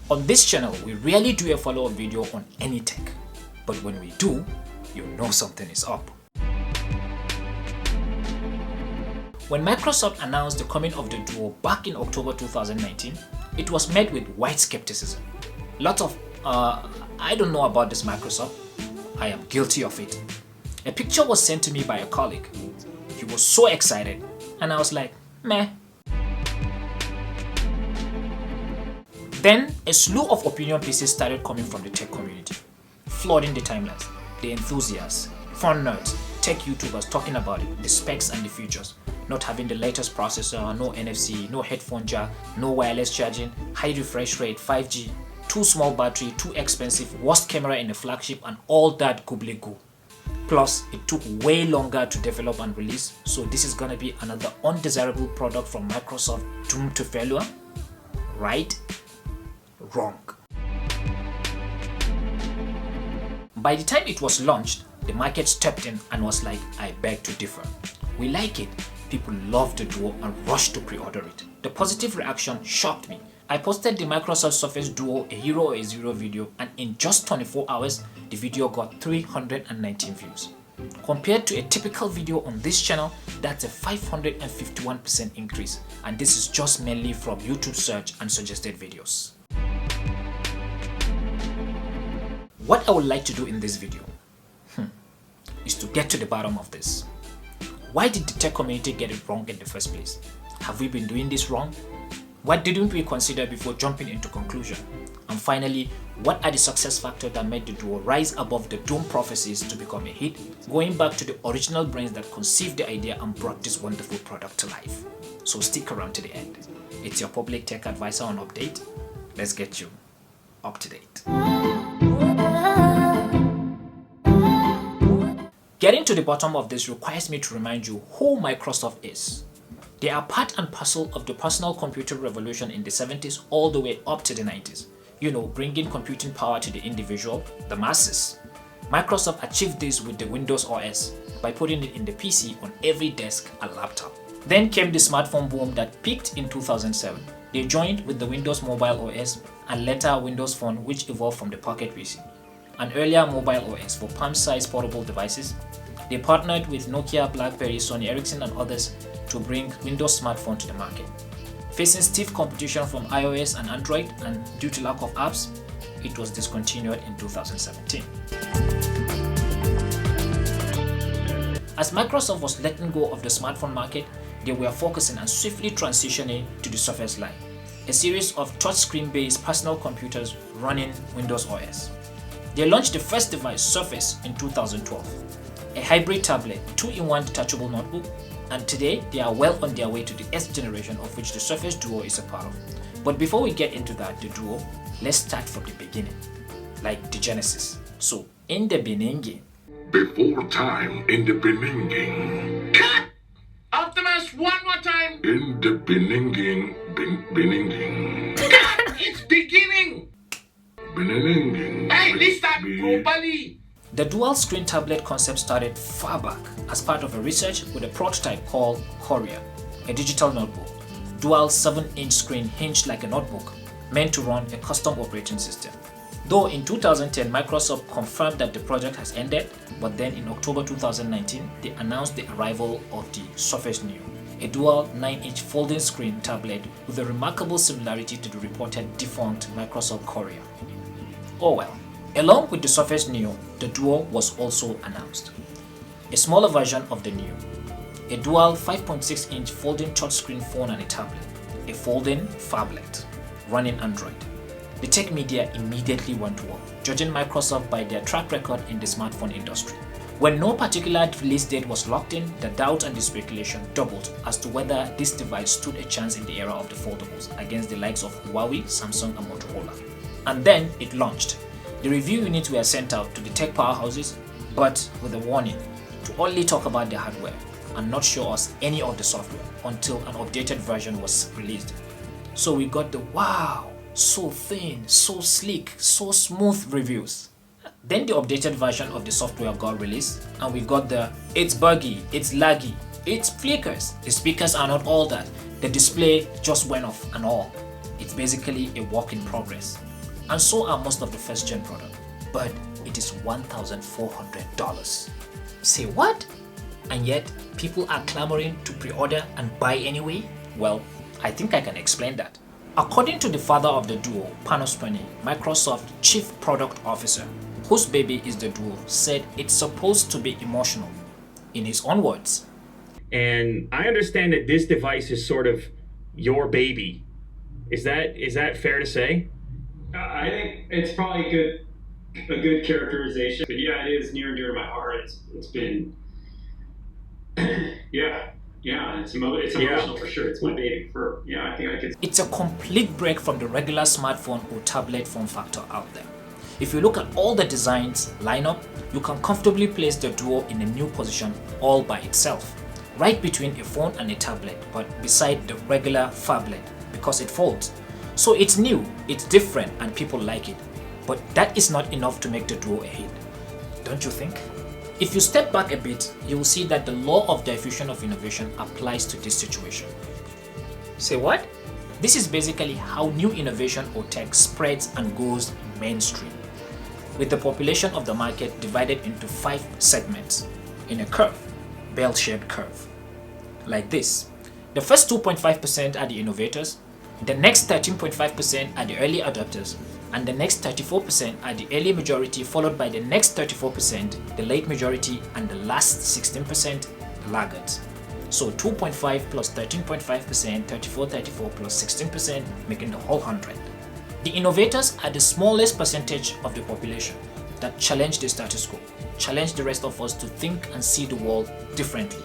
On this channel, we rarely do a follow-up video on any tech, but when we do, you know something is up. When Microsoft announced the coming of the Duo back in October 2019, it was met with wide skepticism. Lots of, I don't know about this Microsoft, I am guilty of it. A picture was sent to me by a colleague. He was so excited, and I was like, meh. Then, a slew of opinion pieces started coming from the tech community, flooding the timelines. The enthusiasts, fun nerds, tech YouTubers talking about it, the specs and the features, not having the latest processor, no NFC, no headphone jack, no wireless charging, high refresh rate, 5G, too small battery, too expensive, worst camera in the flagship, and all that gobbledygook. Plus, it took way longer to develop and release, so this is gonna be another undesirable product from Microsoft doomed to failure? Right? Wrong. By the time it was launched, the market stepped in and was like, I beg to differ. We like it. People love the Duo and rushed to pre-order it. The positive reaction shocked me. I posted the Microsoft Surface Duo a hero or a zero video, and in just 24 hours, the video got 319 views. Compared to a typical video on this channel, that's a 551% increase, and this is just mainly from YouTube search and suggested videos. What I would like to do in this video is to get to the bottom of this. Why did the tech community get it wrong in the first place? Have we been doing this wrong? What didn't we consider before jumping into conclusion? And finally, what are the success factors that made the Duo rise above the doom prophecies to become a hit, going back to the original brains that conceived the idea and brought this wonderful product to life? So stick around to the end. It's your public tech advisor on Update. Let's get you up to date. Getting to the bottom of this requires me to remind you who Microsoft is. They are part and parcel of the personal computer revolution in the 70s all the way up to the 90s. You know, bringing computing power to the individual, the masses. Microsoft achieved this with the Windows OS by putting it in the PC on every desk and laptop. Then came the smartphone boom that peaked in 2007. They joined with the Windows Mobile OS and later Windows Phone, which evolved from the Pocket PC. An earlier mobile OS for palm-sized portable devices. They partnered with Nokia, BlackBerry, Sony Ericsson and others to bring Windows Smartphone to the market. Facing stiff competition from iOS and Android, and due to lack of apps, it was discontinued in 2017. As Microsoft was letting go of the smartphone market, they were focusing and swiftly transitioning to the Surface line, a series of touchscreen-based personal computers running Windows OS. They launched the first device, Surface, in 2012, a hybrid tablet, 2-in-1 detachable notebook, and today they are well on their way to the S generation, of which the Surface Duo is a part of. But before we get into that, the Duo, let's start from the beginning, like the Genesis. So, in the beginning. Before time, in the beginning. Cut! Optimus, one more time! In the beginning, beginning. Cut! It's beginning! Beginning. Hey, let's start properly! The dual screen tablet concept started far back as part of a research with a prototype called Courier, a digital notebook. Dual 7-inch screen hinged like a notebook, meant to run a custom operating system. Though in 2010, Microsoft confirmed that the project has ended, but then in October 2019, they announced the arrival of the Surface Neo, a dual 9-inch folding screen tablet with a remarkable similarity to the reported defunct Microsoft Courier. Oh well. Along with the Surface Neo, the Duo was also announced. A smaller version of the Neo, a dual 5.6-inch folding touchscreen phone and a tablet, a folding phablet running Android. The tech media immediately went to war, judging Microsoft by their track record in the smartphone industry. When no particular release date was locked in, the doubt and the speculation doubled as to whether this device stood a chance in the era of the foldables against the likes of Huawei, Samsung and Motorola. And then it launched. The review units were sent out to the tech powerhouses, but with a warning to only talk about the hardware and not show us any of the software until an updated version was released. So we got the wow, so thin, so sleek, so smooth reviews. Then the updated version of the software got released and we got the it's buggy, it's laggy, it flickers, the speakers are not all that, the display just went off and all. It's basically a work in progress. and so are most of the first gen product, but it is $1,400. Say what? And yet people are clamoring to pre-order and buy anyway? Well, I think I can explain that. According to the father of the Duo, Panos Panay, Microsoft Chief Product Officer, whose baby is the Duo, said it's supposed to be emotional. In his own words, and I understand that this device is sort of your baby. Is that fair to say? I think it's probably a good characterization. But yeah, it is near and dear to my heart. It's been it's emotional for sure. It's my baby. I think I could. It's a complete break from the regular smartphone or tablet form factor out there. If you look at all the designs lineup, you can comfortably place the Duo in a new position all by itself, right between a phone and a tablet, but beside the regular phablet because it folds. So it's new, it's different, and people like it. But that is not enough to make the Duo a hit, don't you think? If you step back a bit, you will see that the law of diffusion of innovation applies to this situation. Say what? This is basically how new innovation or tech spreads and goes mainstream, with the population of the market divided into 5 segments in a curve, bell-shaped curve, like this. The first 2.5% are the innovators, the next 13.5% are the early adopters, and the next 34% are the early majority, followed by the next 34%, the late majority, and the last 16%, the laggards. So 2.5 plus 13.5%, 34 plus 16%, making the whole 100. The innovators are the smallest percentage of the population that challenge the status quo, challenge the rest of us to think and see the world differently.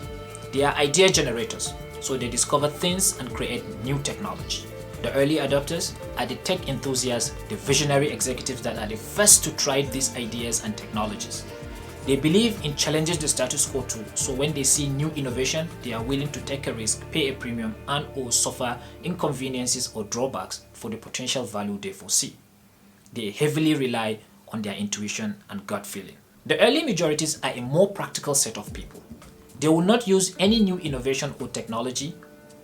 They are idea generators, so they discover things and create new technology. The early adopters are the tech enthusiasts, the visionary executives that are the first to try these ideas and technologies. They believe in challenges the status quo too, so when they see new innovation, they are willing to take a risk, pay a premium, and or suffer inconveniences or drawbacks for the potential value they foresee. They heavily rely on their intuition and gut feeling. The early majorities are a more practical set of people. They will not use any new innovation or technology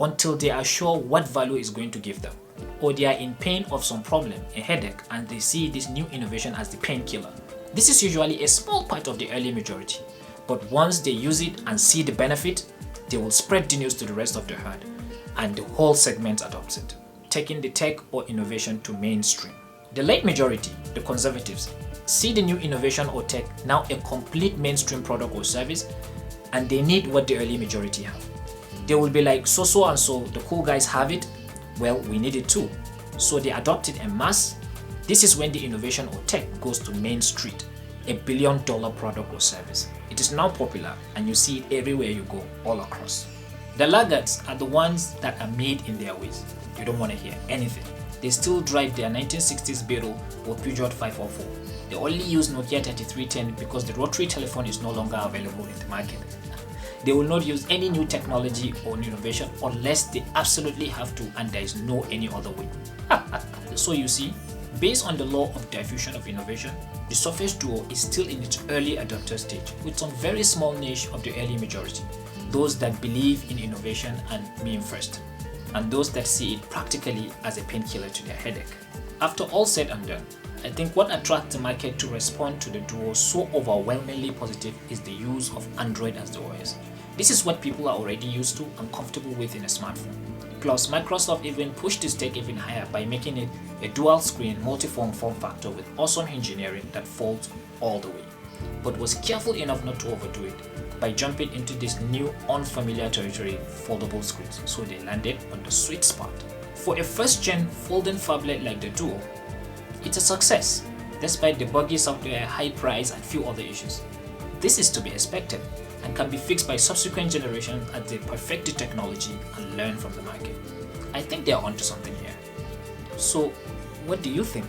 until they are sure what value is going to give them, or they are in pain of some problem, a headache, and they see this new innovation as the painkiller. This is usually a small part of the early majority, but once they use it and see the benefit, they will spread the news to the rest of the herd, and the whole segment adopts it, taking the tech or innovation to mainstream. The late majority, the conservatives, see the new innovation or tech now a complete mainstream product or service, and they need what the early majority have. They will be like, so and so, the cool guys have it, well, we need it too. So they adopt it en masse. This is when the innovation or tech goes to Main Street, $1 billion product or service. It is now popular and you see it everywhere you go, all across. The laggards are the ones that are made in their ways. You don't want to hear anything. They still drive their 1960s Beetle or Peugeot 504. They only use Nokia 3310 because the rotary telephone is no longer available in the market. They will not use any new technology or innovation unless they absolutely have to and there is no any other way. So you see, based on the law of diffusion of innovation, the Surface Duo is still in its early adopter stage with some very small niche of the early majority, those that believe in innovation and me first, and those that see it practically as a painkiller to their headache. After all said and done, I think what attracts the market to respond to the Duo so overwhelmingly positive is the use of Android as the OS. This is what people are already used to and comfortable with in a smartphone. Plus, Microsoft even pushed this tech even higher by making it a dual-screen, multi-phone form factor with awesome engineering that folds all the way, but was careful enough not to overdo it by jumping into this new unfamiliar territory, foldable screens, so they landed on the sweet spot. For a first-gen folding phablet like the Duo, it's a success, despite the buggy software, high price, and few other issues. This is to be expected and can be fixed by subsequent generations as they perfect the technology and learn from the market. I think they are onto something here. So, what do you think?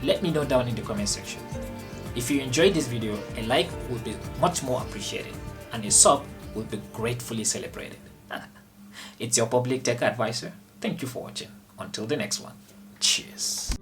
Let me know down in the comment section. If you enjoyed this video, a like would be much more appreciated, and a sub would be gratefully celebrated. It's your public tech advisor. Thank you for watching. Until the next one. Cheers.